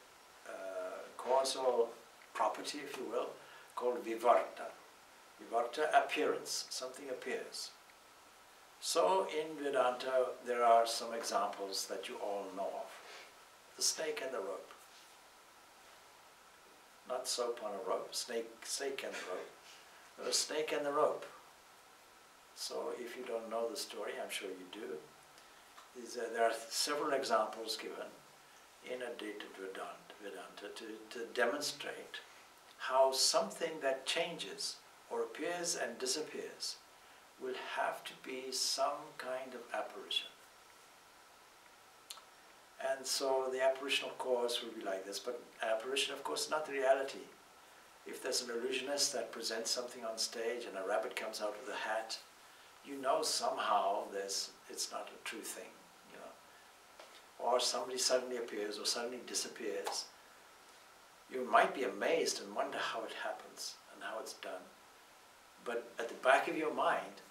Speaker 1: property, if you will, called vivarta. Vivarta, appearance, something appears. So in Vedanta, there are some examples that you all know of. The snake and the rope. Not soap on a rope, snake and the rope. The snake and the rope. So if you don't know the story, I'm sure you do. There are several examples given in Advaita Vedanta to demonstrate how something that changes or appears and disappears will have to be some kind of apparition. And so the apparitional cause will be like this, but apparition, of course, is not the reality. If there's an illusionist that presents something on stage and a rabbit comes out with a hat, you know somehow it's not a true thing, you know. Or somebody suddenly appears or suddenly disappears. You might be amazed and wonder how it happens and how it's done. But at the back of your mind,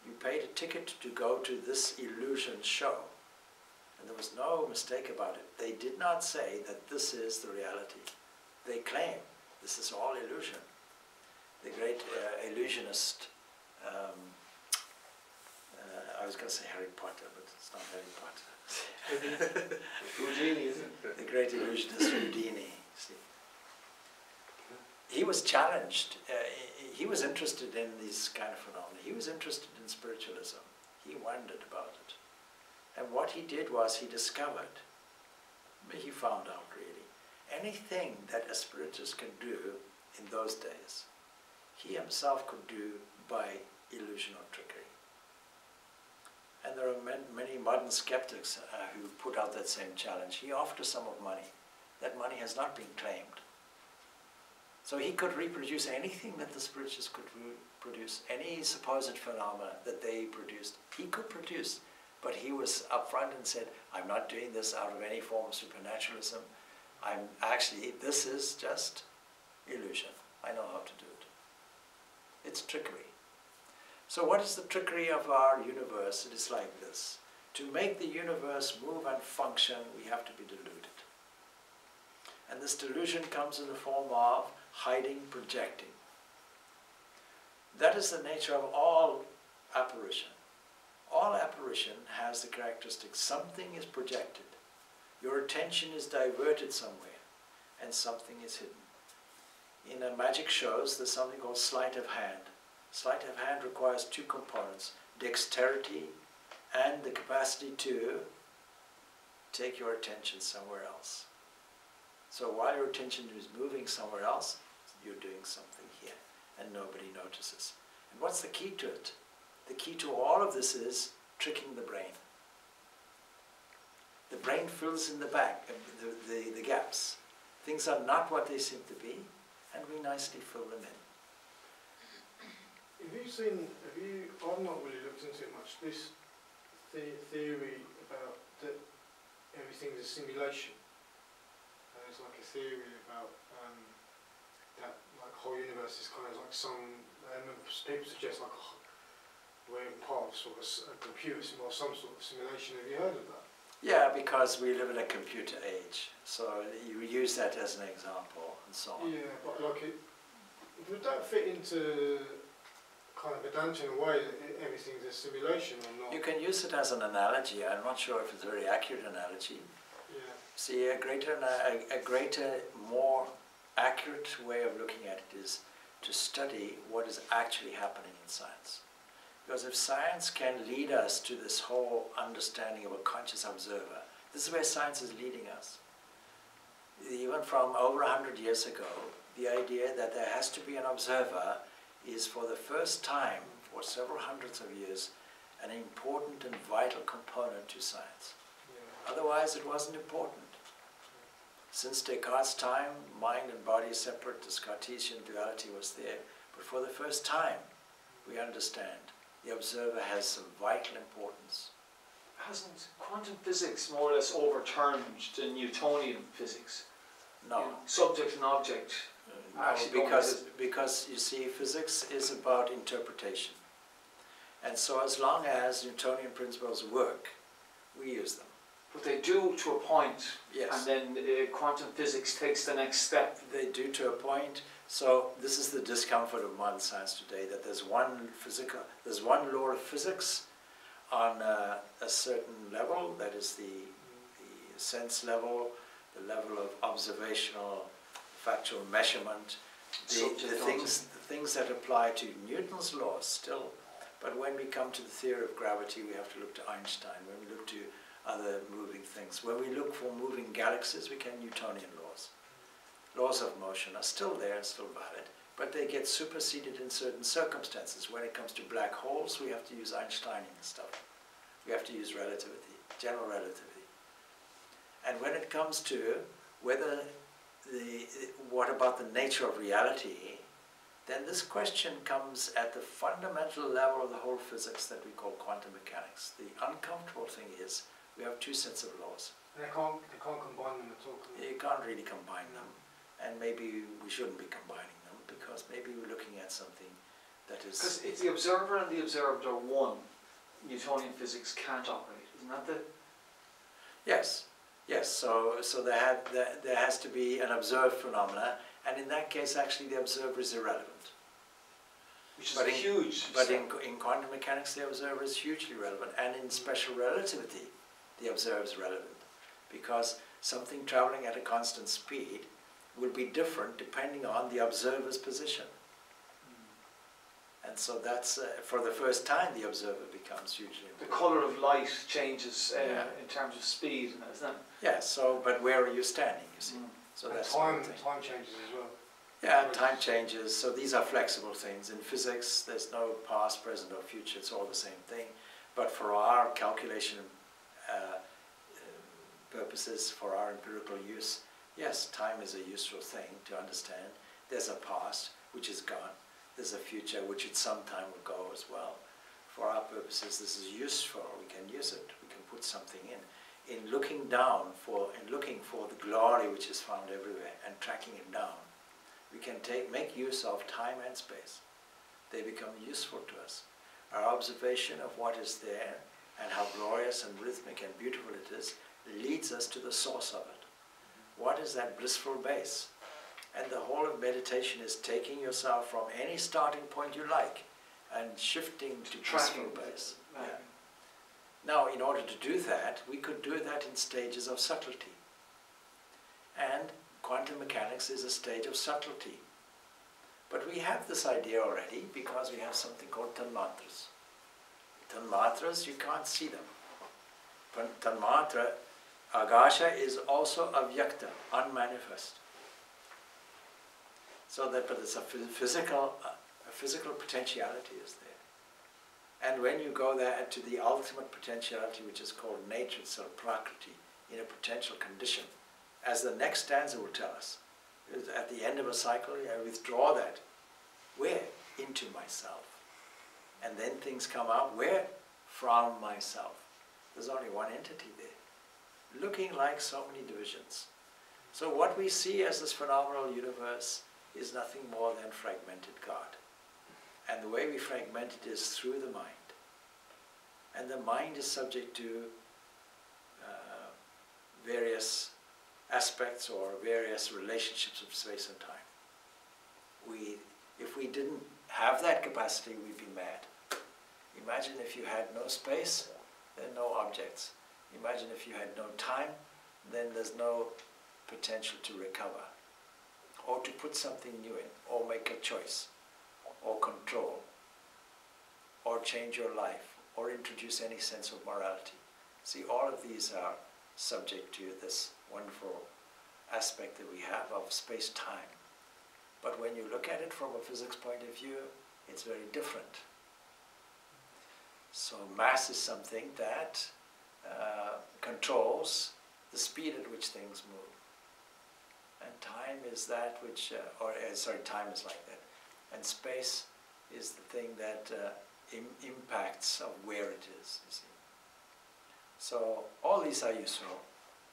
Speaker 1: you paid a ticket to go to this illusion show. And there was no mistake about it. They did not say that this is the reality. They claim this is all illusion. The great illusionist, I was going to say Harry Potter, but it's not Harry Potter.
Speaker 5: Houdini, isn't it?
Speaker 1: The great illusionist Houdini. See. He was challenged. He was interested in these kind of phenomena. He was interested in spiritualism. He wondered about it. And what he did was he discovered, he found out really, anything that a spiritist can do in those days, he himself could do by illusion or trickery. And there are many modern skeptics who put out that same challenge. He offered a sum of money. That money has not been claimed. So he could reproduce anything that the spiritists could produce, any supposed phenomena that they produced, he could produce. But he was upfront and said, I'm not doing this out of any form of supernaturalism. This is just illusion. I know how to do it. It's trickery. So what is the trickery of our universe? It is like this. To make the universe move and function, we have to be deluded. And this delusion comes in the form of hiding, projecting. That is the nature of all apparition. All apparition has the characteristic something is projected. Your attention is diverted somewhere, and something is hidden. In magic shows, there's something called sleight of hand. Sleight of hand requires two components, dexterity and the capacity to take your attention somewhere else. So while your attention is moving somewhere else, you're doing something here, and nobody notices. And what's the key to it? The key to all of this is tricking the brain. The brain fills in the back, the gaps. Things are not what they seem to be, and we nicely fill them in.
Speaker 3: I've not really looked into it much, this theory about that everything's a simulation. There's like a theory about that like whole universe is kind of like some, people suggest like we're part of sort of a computer or some sort of simulation. Have you heard of that?
Speaker 1: Yeah, because we live in a computer age, so you use that as an example and so on.
Speaker 3: Yeah, but like would that fit into kind of Vedanta in a way that everything's a simulation or not?
Speaker 1: You can use it as an analogy. I'm not sure if it's a very accurate analogy.
Speaker 3: Yeah.
Speaker 1: See, a greater, more accurate way of looking at it is to study what is actually happening in science. Because if science can lead us to this whole understanding of a conscious observer, this is where science is leading us. Even from over 100 years ago, the idea that there has to be an observer is for the first time, for several hundreds of years, an important and vital component to science.
Speaker 3: Yeah.
Speaker 1: Otherwise, it wasn't important. Since Descartes' time, mind and body separate, this Cartesian duality was there. But for the first time, we understand the observer has some vital importance.
Speaker 4: Hasn't quantum physics more or less overturned the Newtonian physics?
Speaker 1: No.
Speaker 4: You know, subject and object. Actually,
Speaker 1: because you see, physics is about interpretation. And so as long as Newtonian principles work, we use them.
Speaker 4: But they do to a point,
Speaker 1: Yes.
Speaker 4: and then quantum physics takes the next step.
Speaker 1: They do to a point. So this is the discomfort of modern science today, that there's one law of physics on a certain level, that is the sense level, the level of observational, factual measurement, the things that apply to Newton's laws still. But when we come to the theory of gravity, we have to look to Einstein. When we look to other moving things, when we look for moving galaxies, we can Newtonian laws. Laws of motion are still there and still valid, but they get superseded in certain circumstances. When it comes to black holes, we have to use Einsteinian stuff. We have to use relativity, general relativity. And when it comes to whether what about the nature of reality, then this question comes at the fundamental level of the whole physics that we call quantum mechanics. The uncomfortable thing is we have two sets of laws.
Speaker 3: They can't combine them at all.
Speaker 1: You can't really combine them, and maybe we shouldn't be combining them, because maybe we're looking at something that is...
Speaker 4: Because if the observer and the observed are one, Newtonian physics can't operate, isn't that the...
Speaker 1: Yes, yes, so there has to be an observed phenomena, and in that case actually the observer is irrelevant.
Speaker 4: Which is huge.
Speaker 1: But in quantum mechanics the observer is hugely relevant, and in special relativity the observer is relevant, because something traveling at a constant speed will be different depending on the observer's position. And so that's, for the first time, the observer becomes hugely important.
Speaker 4: The colour of light changes in terms of speed, isn't it?
Speaker 1: Yes, so, but where are you standing, you see? So
Speaker 3: and
Speaker 1: that's
Speaker 3: time changes as well.
Speaker 1: Yeah, time changes, so these are flexible things. In physics, there's no past, present, or future, it's all the same thing. But for our calculation purposes, for our empirical use, yes, time is a useful thing to understand. There's a past, which is gone. There's a future, which at some time will go as well. For our purposes, this is useful. We can use it. We can put something in. In looking down in looking for the glory which is found everywhere and tracking it down, we can make use of time and space. They become useful to us. Our observation of what is there and how glorious and rhythmic and beautiful it is leads us to the source of it. What is that blissful base? And the whole of meditation is taking yourself from any starting point you like and shifting to blissful base. Yeah. Now, in order to do that, we could do that in stages of subtlety. And quantum mechanics is a stage of subtlety. But we have this idea already because we have something called tanmatras. Tanmatras, you can't see them. Tanmatra Agasha is also avyakta, unmanifest. So that, but it's a physical potentiality is there. And when you go there to the ultimate potentiality, which is called nature itself, prakriti, in a potential condition, as the next stanza will tell us, is at the end of a cycle, I withdraw that. Where? Into myself. And then things come out, where? From myself. There's only one entity there, looking like so many divisions. So what we see as this phenomenal universe is nothing more than fragmented God. And the way we fragment it is through the mind. And the mind is subject to various aspects or various relationships of space and time. If we didn't have that capacity, we'd be mad. Imagine if you had no space, then no objects. Imagine if you had no time, then there's no potential to recover, or to put something new in, or make a choice, or control, or change your life, or introduce any sense of morality. See, all of these are subject to this wonderful aspect that we have of space-time. But when you look at it from a physics point of view, it's very different. So mass is something that controls the speed at which things move. And time is that which, time is like that. And space is the thing that impacts of where it is, you see. So all these are useful,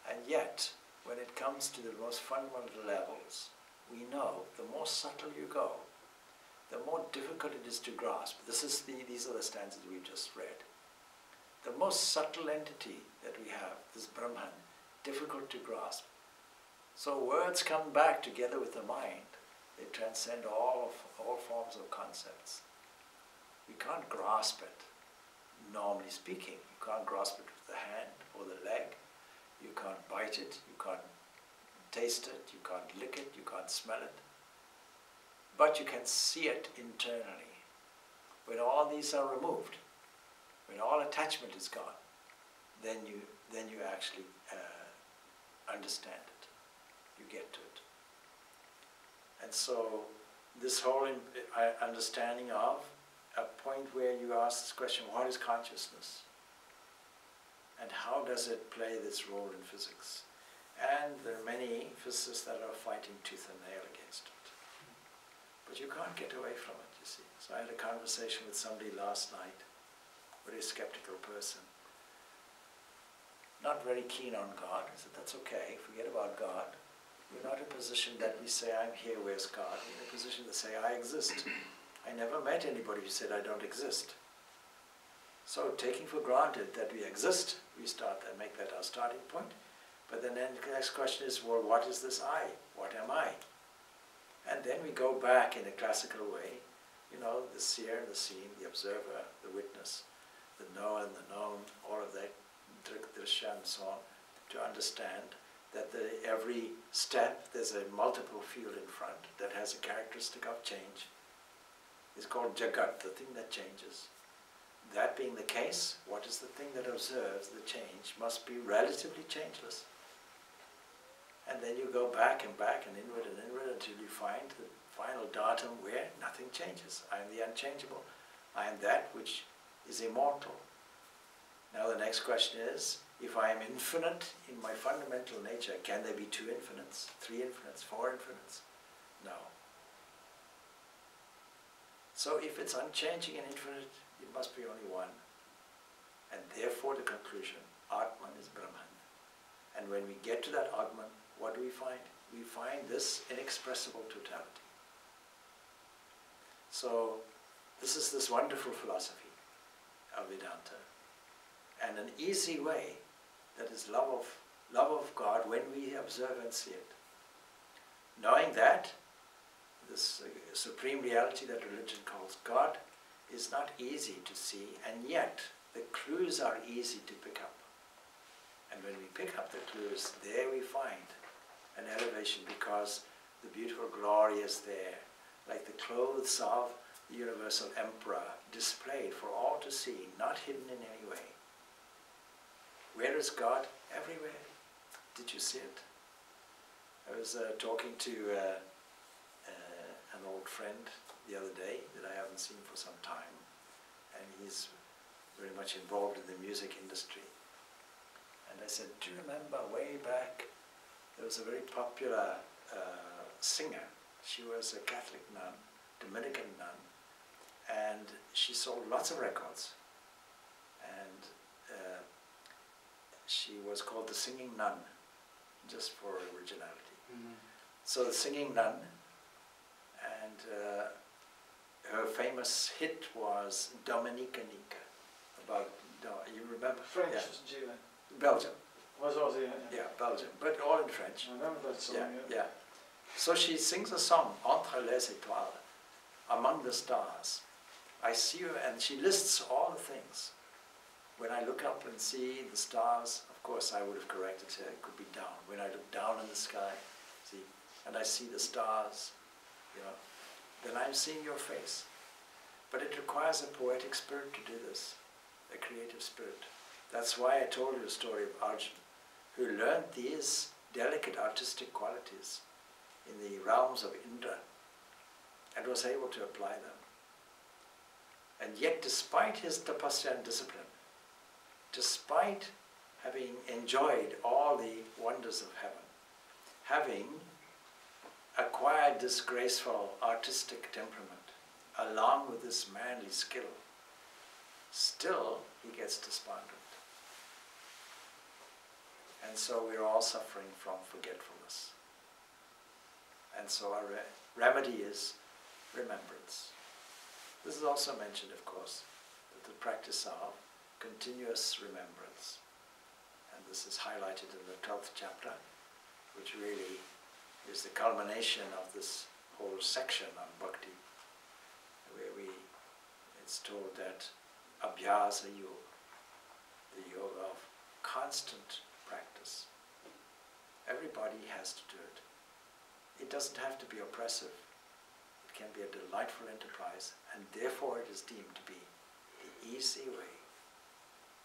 Speaker 1: and yet when it comes to the most fundamental levels, we know the more subtle you go, the more difficult it is to grasp. These are the stanzas we've just read. The most subtle entity that we have, this Brahman, difficult to grasp. So words come back together with the mind. They transcend all forms of concepts. We can't grasp it, normally speaking. You can't grasp it with the hand or the leg. You can't bite it, you can't taste it, you can't lick it, you can't smell it. But you can see it internally. When all these are removed, when all attachment is gone, then you actually understand it. You get to it. And so this whole understanding of a point where you ask this question, what is consciousness? And how does it play this role in physics? And there are many physicists that are fighting tooth and nail against it. But you can't get away from it, you see. So I had a conversation with somebody last night, a very skeptical person, not very keen on God. I said, that's okay, forget about God. We're not in a position that we say, I'm here, where's God? We're in a position to say, I exist. I never met anybody who said, I don't exist. So taking for granted that we exist, we start and make that our starting point. But then the next question is, well, what is this I? What am I? And then we go back in a classical way, you know, the seer and the seen, the observer, the witness, the knower and the known, all of that, drishya and so on, to understand that every step there's a multiple field in front that has a characteristic of change. It's called jagat, the thing that changes. That being the case, what is the thing that observes the change must be relatively changeless. And then you go back and inward until you find the final datum where nothing changes. I am the unchangeable. I am that which is immortal. Now the next question is, if I am infinite in my fundamental nature, can there be two infinites, three infinites, four infinites? No. So if it's unchanging and infinite, it must be only one. And therefore the conclusion, Atman is Brahman. And when we get to that Atman, what do we find? We find this inexpressible totality. So this is this wonderful philosophy of Vedanta. And an easy way, that is love of God when we observe and see it. Knowing that this supreme reality that religion calls God is not easy to see, and yet the clues are easy to pick up. And when we pick up the clues, there we find an elevation, because the beautiful glory is there, like the clothes of the universal emperor, displayed for all to see, not hidden in any way. Where is God? Everywhere. Did you see it? I was talking to an old friend the other day that I haven't seen for some time, and he's very much involved in the music industry. And I said, do you remember way back, there was a very popular singer. She was a Catholic nun, Dominican nun, and she sold lots of records. And she was called the Singing Nun, just for originality.
Speaker 5: Mm.
Speaker 1: So the Singing Nun, and her famous hit was Dominica Nica, about, you remember?
Speaker 4: French,
Speaker 1: Yeah.
Speaker 4: wasn't she? Then?
Speaker 1: Belgium,
Speaker 4: Was it? Yeah.
Speaker 1: yeah, Belgium, but all in French.
Speaker 4: I remember that song.
Speaker 1: Yeah,
Speaker 4: Yeah.
Speaker 1: yeah. So she sings a song, Entre les étoiles, among the stars. I see her, and she lists all the things. When I look up and see the stars, of course I would have corrected her, it could be down. When I look down in the sky, see, and I see the stars, you know, then I'm seeing your face. But it requires a poetic spirit to do this, a creative spirit. That's why I told you the story of Arjun, who learned these delicate artistic qualities in the realms of Indra and was able to apply them. And yet, despite his tapasya and discipline, despite having enjoyed all the wonders of heaven, having acquired this graceful artistic temperament, along with this manly skill, still he gets despondent. And so we're all suffering from forgetfulness. And so our remedy is remembrance. This is also mentioned, of course, that the practice of continuous remembrance. And this is highlighted in the 12th chapter, which really is the culmination of this whole section on bhakti, where it's told that abhyasa yoga, the yoga of constant practice. Everybody has to do it. It doesn't have to be oppressive. It can be a delightful enterprise, and therefore it is deemed to be the easy way